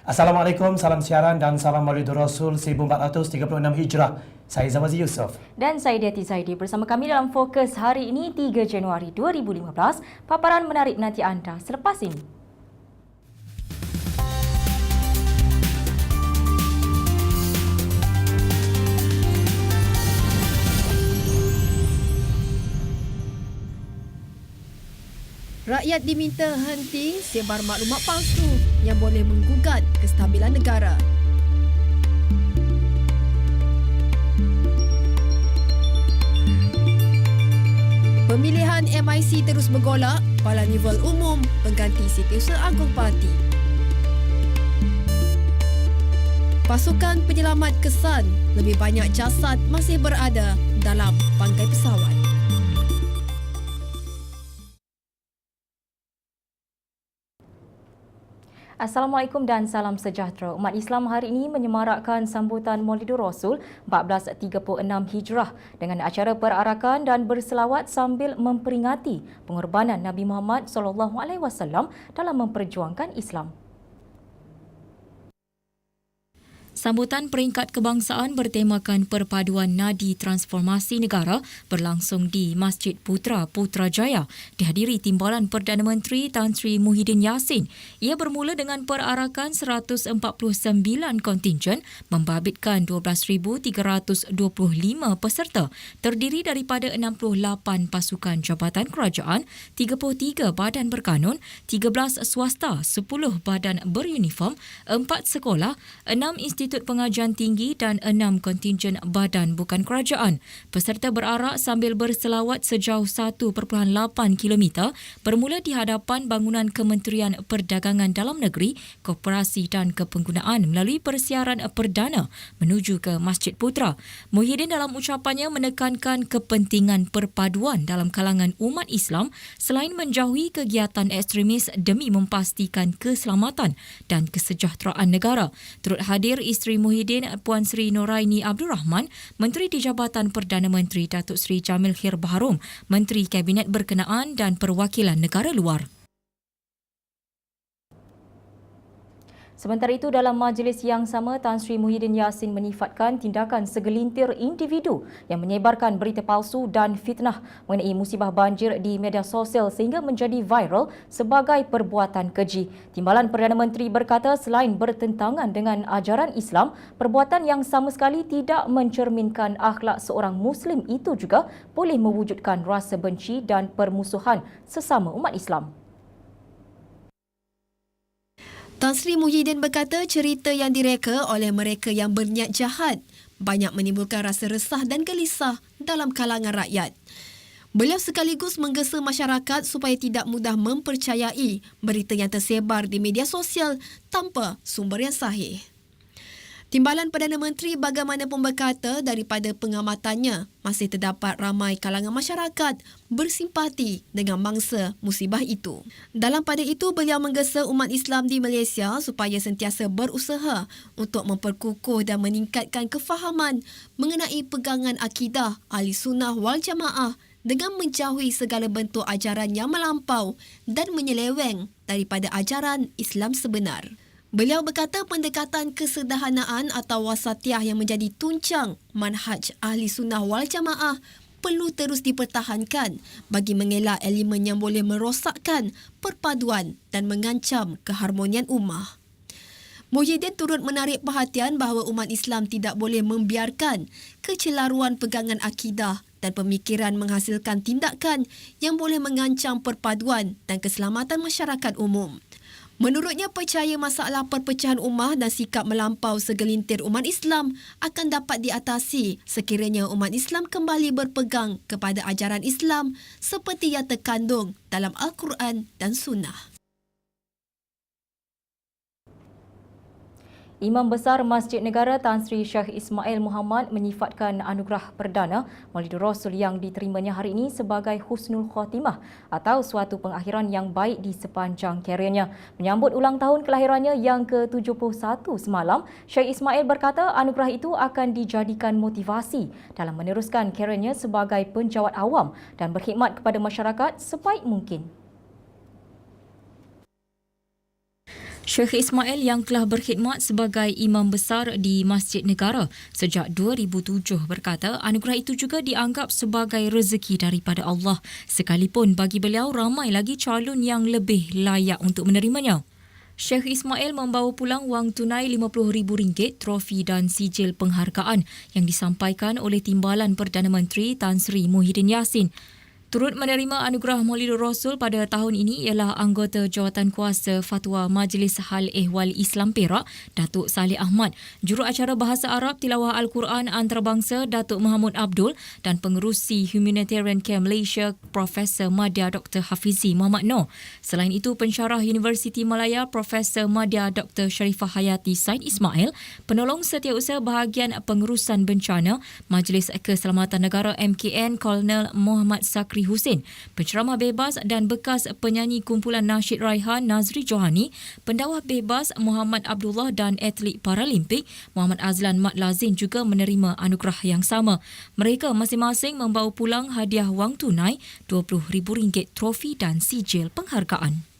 Assalamualaikum, salam siaran dan salam Maulidur Rasul 1436 Hijrah. Saya Zamazi Yusof. Dan saya Diati Zaidi. Bersama kami dalam Fokus hari ini 3 Januari 2015. Paparan menarik nanti anda selepas ini. Rakyat diminta henti sebar maklumat palsu yang boleh menggugat kestabilan negara. Pemilihan MIC terus bergolak, Kepala Nivel Umum pengganti Setiausaha Agong Parti. Pasukan penyelamat kesan lebih banyak jasad masih berada dalam bangkai pesawat. Assalamualaikum dan salam sejahtera. Umat Islam hari ini menyemarakkan sambutan Maulidur Rasul 1436 Hijrah dengan acara perarakan dan berselawat sambil memperingati pengorbanan Nabi Muhammad SAW dalam memperjuangkan Islam. Sambutan peringkat kebangsaan bertemakan perpaduan nadi transformasi negara berlangsung di Masjid Putra Putrajaya dihadiri Timbalan Perdana Menteri Tan Sri Muhyiddin Yassin. Ia bermula dengan perarakan 149 kontingen membabitkan 12,325 peserta terdiri daripada 68 pasukan jabatan kerajaan, 33 badan berkanun, 13 swasta, 10 badan beruniform, 4 sekolah, 6 institusi pengajian tinggi dan 6 kontingen badan bukan kerajaan. Peserta berarak sambil berselawat sejauh 1.8 km bermula di hadapan bangunan Kementerian Perdagangan Dalam Negeri, Koperasi dan Kepenggunaan melalui persiaran perdana menuju ke Masjid Putra. Muhyiddin dalam ucapannya menekankan kepentingan perpaduan dalam kalangan umat Islam selain menjauhi kegiatan ekstremis demi memastikan keselamatan dan kesejahteraan negara. Turut hadir Isteri Muhyiddin Puan Sri Noraini Abdul Rahman, Menteri di Jabatan Perdana Menteri Datuk Seri Jamil Khair Baharom, Menteri Kabinet Berkenaan dan Perwakilan Negara Luar. Sementara itu, dalam majlis yang sama, Tan Sri Muhyiddin Yassin menyifatkan tindakan segelintir individu yang menyebarkan berita palsu dan fitnah mengenai musibah banjir di media sosial sehingga menjadi viral sebagai perbuatan keji. Timbalan Perdana Menteri berkata selain bertentangan dengan ajaran Islam, perbuatan yang sama sekali tidak mencerminkan akhlak seorang Muslim itu juga boleh mewujudkan rasa benci dan permusuhan sesama umat Islam. Tan Sri Muhyiddin berkata cerita yang direka oleh mereka yang berniat jahat banyak menimbulkan rasa resah dan gelisah dalam kalangan rakyat. Beliau sekaligus menggesa masyarakat supaya tidak mudah mempercayai berita yang tersebar di media sosial tanpa sumber yang sahih. Timbalan Perdana Menteri bagaimanapun berkata daripada pengamatannya masih terdapat ramai kalangan masyarakat bersimpati dengan mangsa musibah itu. Dalam pada itu, beliau menggesa umat Islam di Malaysia supaya sentiasa berusaha untuk memperkukuh dan meningkatkan kefahaman mengenai pegangan akidah Ahli Sunnah wal Jamaah dengan menjauhi segala bentuk ajaran yang melampau dan menyeleweng daripada ajaran Islam sebenar. Beliau berkata pendekatan kesederhanaan atau wasatiyah yang menjadi tuncang manhaj Ahli Sunnah wal Jamaah perlu terus dipertahankan bagi mengelak elemen yang boleh merosakkan perpaduan dan mengancam keharmonian ummah. Muhyiddin turut menarik perhatian bahawa umat Islam tidak boleh membiarkan kecelaruan pegangan akidah dan pemikiran menghasilkan tindakan yang boleh mengancam perpaduan dan keselamatan masyarakat umum. Menurutnya, percaya masalah perpecahan ummah dan sikap melampau segelintir umat Islam akan dapat diatasi sekiranya umat Islam kembali berpegang kepada ajaran Islam seperti yang terkandung dalam Al-Quran dan Sunnah. Imam Besar Masjid Negara Tan Sri Syekh Ismail Muhammad menyifatkan anugerah perdana Maulidur Rasul yang diterimanya hari ini sebagai husnul khotimah atau suatu pengakhiran yang baik di sepanjang kerjanya. Menyambut ulang tahun kelahirannya yang ke-71 semalam, Syekh Ismail berkata anugerah itu akan dijadikan motivasi dalam meneruskan kerjanya sebagai penjawat awam dan berkhidmat kepada masyarakat sebaik mungkin. Syekh Ismail yang telah berkhidmat sebagai imam besar di Masjid Negara sejak 2007 berkata anugerah itu juga dianggap sebagai rezeki daripada Allah sekalipun bagi beliau ramai lagi calon yang lebih layak untuk menerimanya. Syekh Ismail membawa pulang wang tunai RM50,000, trofi dan sijil penghargaan yang disampaikan oleh Timbalan Perdana Menteri Tan Sri Muhyiddin Yassin. Turut menerima anugerah Maulidur Rasul pada tahun ini ialah anggota Jawatankuasa Fatwa Majlis Hal Ehwal Islam Perak, Datuk Saleh Ahmad, Juruacara Bahasa Arab Tilawah Al-Quran Antarabangsa Datuk Mahmud Abdul dan Pengerusi Humanitarian Care Malaysia Profesor Madya Dr. Hafizi Muhammad Noor. Selain itu, pensyarah Universiti Malaya Profesor Madya Dr. Sharifah Hayati Said Ismail, Penolong Setiausaha Bahagian Pengurusan Bencana Majlis Keselamatan Negara MKN Kolonel Muhammad Sakri Hussein, penceramah bebas dan bekas penyanyi kumpulan nasyid Raihan Nazri Johani, pendakwah bebas Muhammad Abdullah dan atlet Paralimpik Muhammad Azlan Mat Lazin juga menerima anugerah yang sama. Mereka masing-masing membawa pulang hadiah wang tunai RM20,000, trofi dan sijil penghargaan.